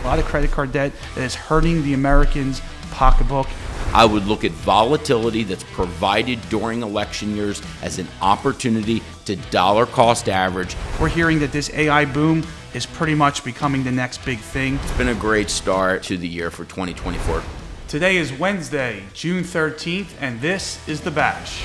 A lot of credit card debt that is hurting the American's pocketbook. I would look at volatility that's provided during election years as an opportunity to dollar cost average. We're hearing that this AI boom is pretty much becoming the next big thing. It's been a great start to the year for 2024. Today is Wednesday, June 13th, and this is The Bash.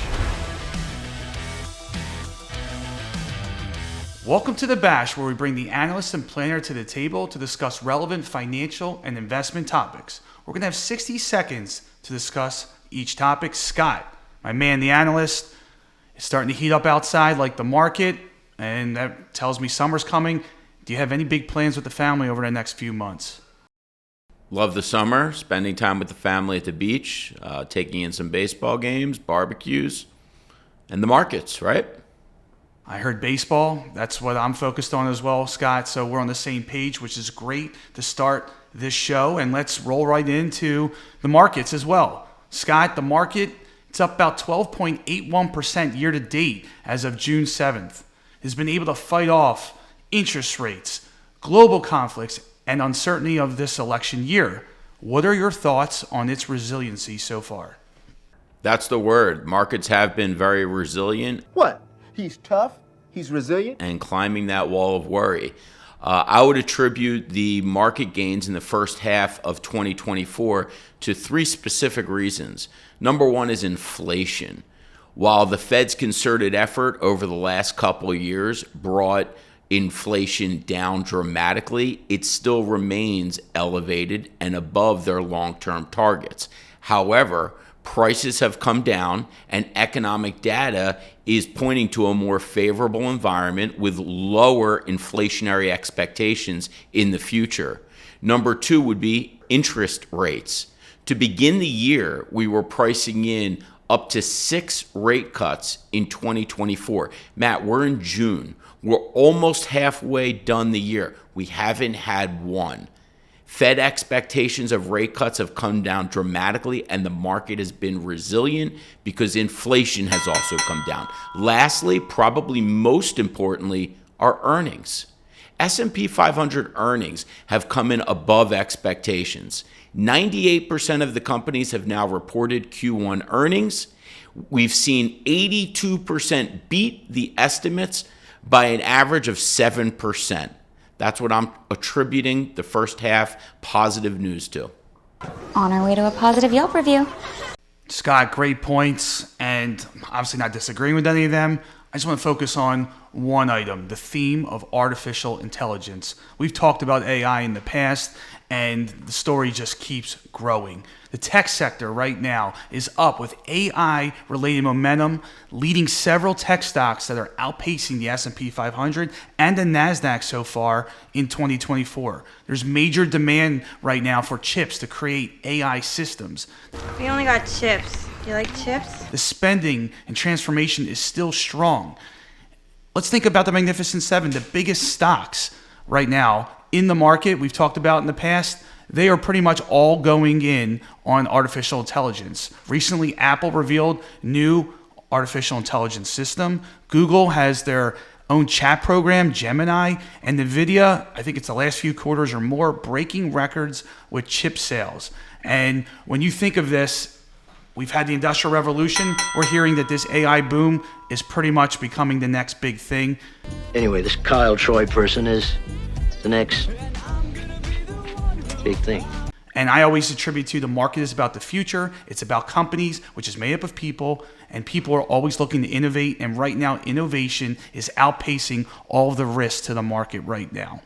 Welcome to The Bash, where we bring the analyst and planner to the table to discuss relevant financial and investment topics. We're going to have 60 seconds to discuss each topic. Scott, my man, the analyst, is starting to heat up outside like the market, and that tells me summer's coming. Do you have any big plans with the family over the next few months? Love the summer, spending time with the family at the beach, taking in some baseball games, barbecues, and the markets, right? I heard baseball. That's what I'm focused on as well, Scott. So we're on the same page, which is great to start this show. And let's roll right into the markets as well. Scott, the market, it's up about 12.81% year to date as of June 7th. Has been able to fight off interest rates, global conflicts, and uncertainty of this election year. What are your thoughts on its resiliency so far? That's the word. Markets have been very resilient. What? He's tough, he's resilient, and climbing that wall of worry. I would attribute the market gains in the first half of 2024 to three specific reasons. Number one is inflation. While the Fed's concerted effort over the last couple of years brought inflation down dramatically, it still remains elevated and above their long-term targets. However, prices have come down, and economic data is pointing to a more favorable environment with lower inflationary expectations in the future. Number two would be interest rates. To begin the year, we were pricing in up to 6 rate cuts in 2024. Matt, we're in June. We're almost halfway done the year. We haven't had one. Fed expectations of rate cuts have come down dramatically, and the market has been resilient because inflation has also come down. Lastly, probably most importantly, are earnings. S&P 500 earnings have come in above expectations. 98% of the companies have now reported Q1 earnings. We've seen 82% beat the estimates by an average of 7%. That's what I'm attributing the first half positive news to. On our way to a positive Yelp review. Scott, great points, and obviously not disagreeing with any of them. I just want to focus on one item, the theme of artificial intelligence. We've talked about AI in the past, and the story just keeps growing. The tech sector right now is up with AI-related momentum, leading several tech stocks that are outpacing the S&P 500 and the NASDAQ so far in 2024. There's major demand right now for chips to create AI systems. We only got chips. Do you like chips? The spending and transformation is still strong. Let's think about the Magnificent Seven, the biggest stocks right now in the market. We've talked about in the past. They are pretty much all going in on artificial intelligence. Recently, Apple revealed new artificial intelligence system. Google has their own chat program, Gemini, and NVIDIA, I think it's the last few quarters or more, breaking records with chip sales. And when you think of this, we've had the Industrial Revolution. We're hearing that this AI boom is pretty much becoming the next big thing. Anyway, this Kyle Troy person is the next big thing. And I always attribute to the market is about the future. It's about companies, which is made up of people, and people are always looking to innovate. And right now, innovation is outpacing all of the risks to the market right now.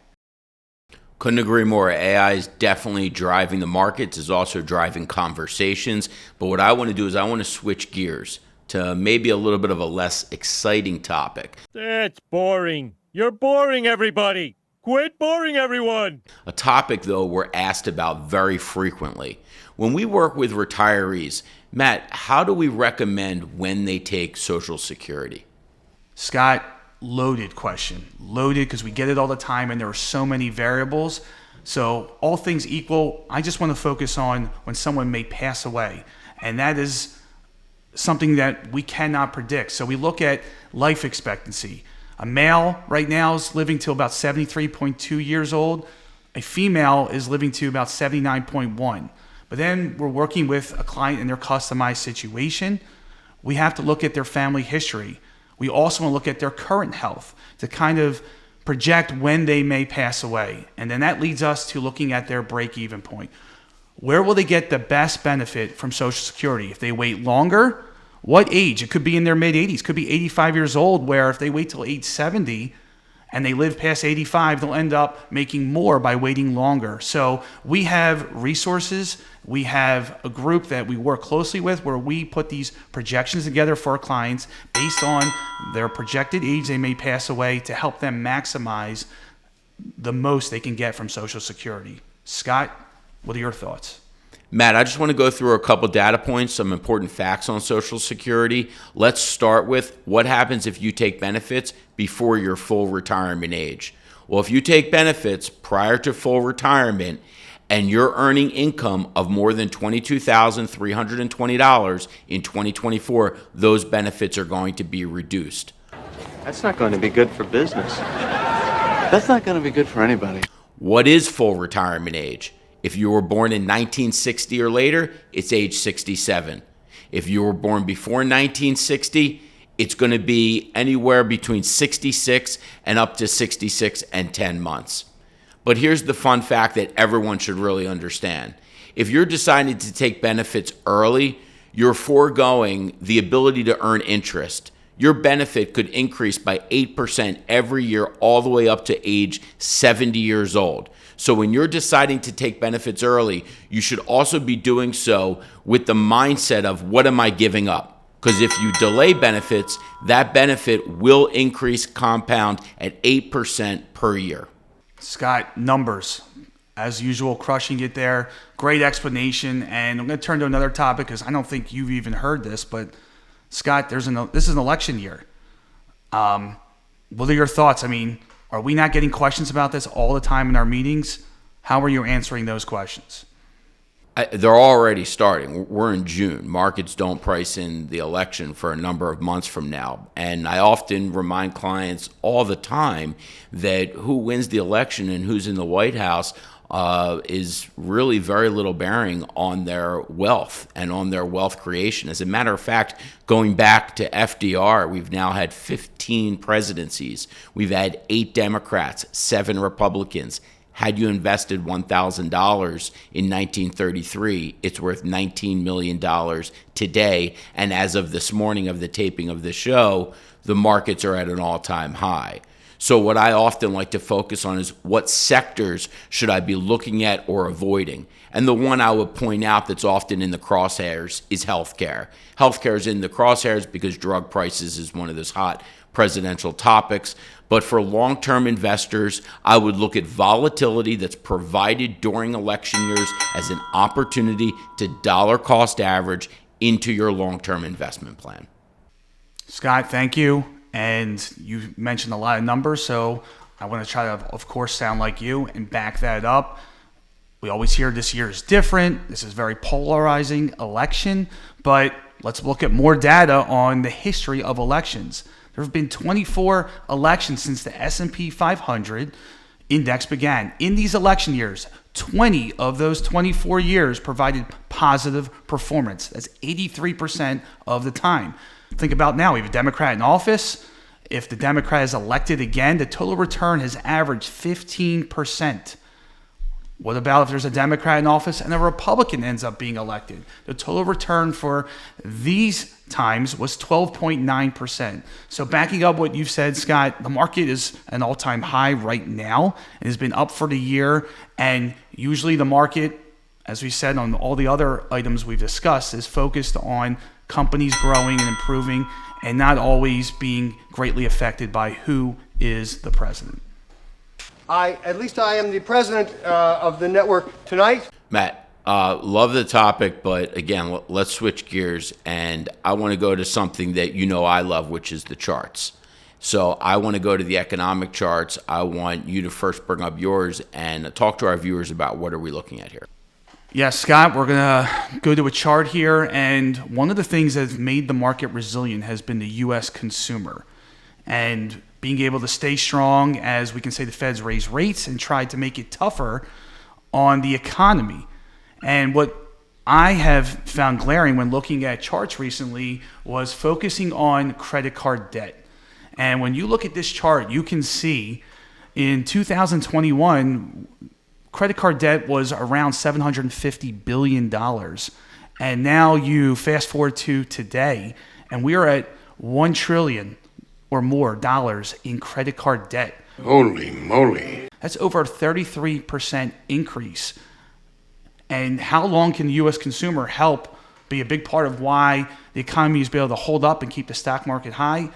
Couldn't agree more. AI is definitely driving the markets, is also driving conversations. But what I want to do is I want to switch gears to maybe a little bit of a less exciting topic. That's boring. You're boring everybody. Quit boring everyone. A topic, though, we're asked about very frequently. When we work with retirees, Matt, how do we recommend when they take Social Security? Scott, loaded question. Loaded because we get it all the time and there are so many variables. So all things equal, I just want to focus on when someone may pass away. And that is something that we cannot predict. So we look at life expectancy. A male right now is living till about 73.2 years old. A female is living to about 79.1. But then we're working with a client in their customized situation. We have to look at their family history. We also want to look at their current health to kind of project when they may pass away. And then that leads us to looking at their break-even point. Where will they get the best benefit from Social Security? If they wait longer, what age? It could be in their mid-80s, could be 85 years old, where if they wait till age 70 and they live past 85, they'll end up making more by waiting longer. So we have resources. We have a group that we work closely with where we put these projections together for our clients based on their projected age they may pass away to help them maximize the most they can get from Social Security. Scott, what are your thoughts? Matt, I just want to go through a couple data points, some important facts on Social Security. Let's start with what happens if you take benefits before your full retirement age. Well, if you take benefits prior to full retirement and you're earning income of more than $22,320 in 2024, those benefits are going to be reduced. That's not going to be good for business. That's not going to be good for anybody. What is full retirement age? If you were born in 1960 or later, it's age 67. If you were born before 1960, it's going to be anywhere between 66 and up to 66 and 10 months. But here's the fun fact that everyone should really understand. If you're deciding to take benefits early, you're foregoing the ability to earn interest. Your benefit could increase by 8% every year all the way up to age 70 years old. So when you're deciding to take benefits early, you should also be doing so with the mindset of what am I giving up? Because if you delay benefits, that benefit will increase compound at 8% per year. Scott, numbers. As usual, crushing it there. Great explanation. And I'm going to turn to another topic because I don't think you've even heard this, but Scott, this is an election year. What are your thoughts? I mean, are we not getting questions about this all the time in our meetings? How are you answering those questions? They're already starting. We're in June. Markets don't price in the election for a number of months from now. And I often remind clients all the time that who wins the election and who's in the White House is really very little bearing on their wealth and on their wealth creation. As a matter of fact, going back to FDR, we've now had 15 presidencies. We've had 8 Democrats, 7 Republicans. Had you invested $1,000 in 1933, it's worth $19 million today. And as of this morning of the taping of the show, the markets are at an all-time high. So what I often like to focus on is what sectors should I be looking at or avoiding? And the one I would point out that's often in the crosshairs is healthcare. Healthcare is in the crosshairs because drug prices is one of those hot presidential topics. But for long-term investors, I would look at volatility that's provided during election years as an opportunity to dollar cost average into your long-term investment plan. Scott, thank you. And you mentioned a lot of numbers, so I want to try to, of course, sound like you and back that up. We always hear this year is different. This is a very polarizing election, but let's look at more data on the history of elections. There have been 24 elections since the S&P 500 index began. In these election years, 20 of those 24 years provided positive performance. That's 83% of the time. Think about now, we have a Democrat in office. If the Democrat is elected again, the total return has averaged 15%. What about if there's a Democrat in office and a Republican ends up being elected? The total return for these times was 12.9%. So backing up what you've said, Scott, the market is an all-time high right now. It has been up for the year. And usually the market, as we said on all the other items we've discussed, is focused on companies growing and improving and not always being greatly affected by who is the president. At least I am the president of the network tonight. Matt, love the topic, but again, let's switch gears. And I want to go to something that you know I love, which is the charts. So I want to go to the economic charts. I want you to first bring up yours and talk to our viewers about what are we looking at here. Yeah, Scott, we're going to go to a chart here. And one of the things that's made the market resilient has been the U.S. consumer. And being able to stay strong as we can say the Fed's raised rates and tried to make it tougher on the economy. And what I have found glaring when looking at charts recently was focusing on credit card debt. And when you look at this chart, you can see in 2021, credit card debt was around $750 billion. And now you fast forward to today, and we are at $1 trillion or more dollars in credit card debt. Holy moly. That's over a 33% increase. And how long can the U.S. consumer help be a big part of why the economy is able to hold up and keep the stock market high?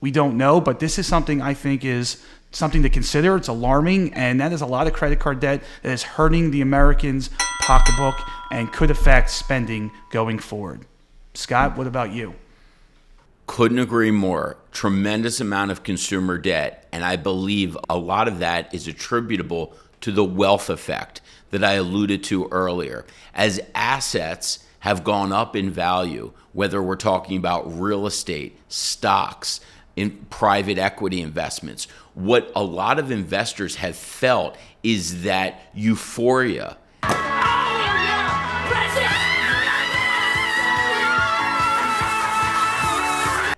We don't know, but this is something I think is something to consider. It's alarming, and that is a lot of credit card debt that is hurting the Americans' pocketbook and could affect spending going forward. Scott, what about you? Couldn't agree more. Tremendous amount of consumer debt, and I believe a lot of that is attributable to the wealth effect that I alluded to earlier. As assets have gone up in value, whether we're talking about real estate, stocks, in private equity investments, what a lot of investors have felt is that euphoria.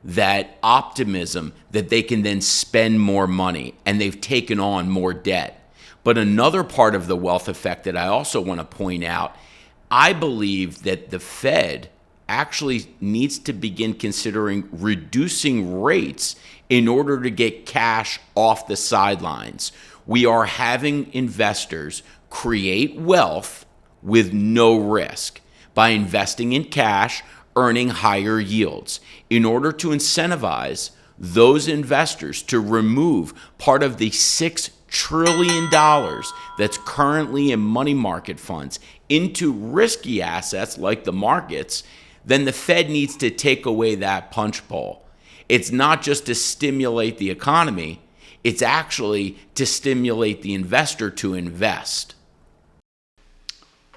That optimism that they can then spend more money, and they've taken on more debt. But another part of the wealth effect that I also want to point out, I believe that the Fed actually needs to begin considering reducing rates in order to get cash off the sidelines. We are having investors create wealth with no risk by investing in cash, earning higher yields, in order to incentivize those investors to remove part of the $6 trillion that's currently in money market funds into risky assets like the markets. Then the Fed needs to take away that punch bowl. It's not just to stimulate the economy, it's actually to stimulate the investor to invest.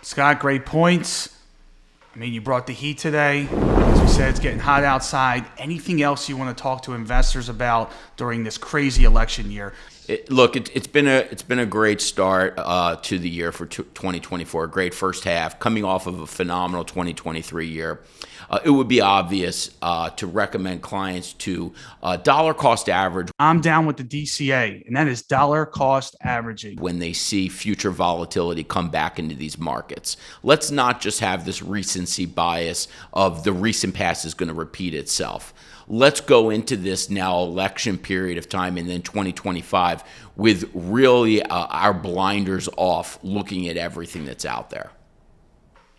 Scott, great points. I mean, you brought the heat today. As we said, it's getting hot outside. Anything else you want to talk to investors about during this crazy election year? It's been a great start to the year for 2024. A great first half, coming off of a phenomenal 2023 year. It would be obvious to recommend clients to dollar cost average. I'm down with the DCA, and that is dollar cost averaging. When they see future volatility come back into these markets, let's not just have this recency bias of the recent past is going to repeat itself. Let's go into this now election period of time and then 2025 with really our blinders off, looking at everything that's out there.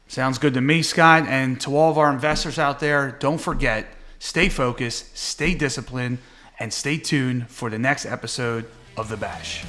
Sounds good to me, Scott. And to all of our investors out there, don't forget, stay focused, stay disciplined, and stay tuned for the next episode of The Bash.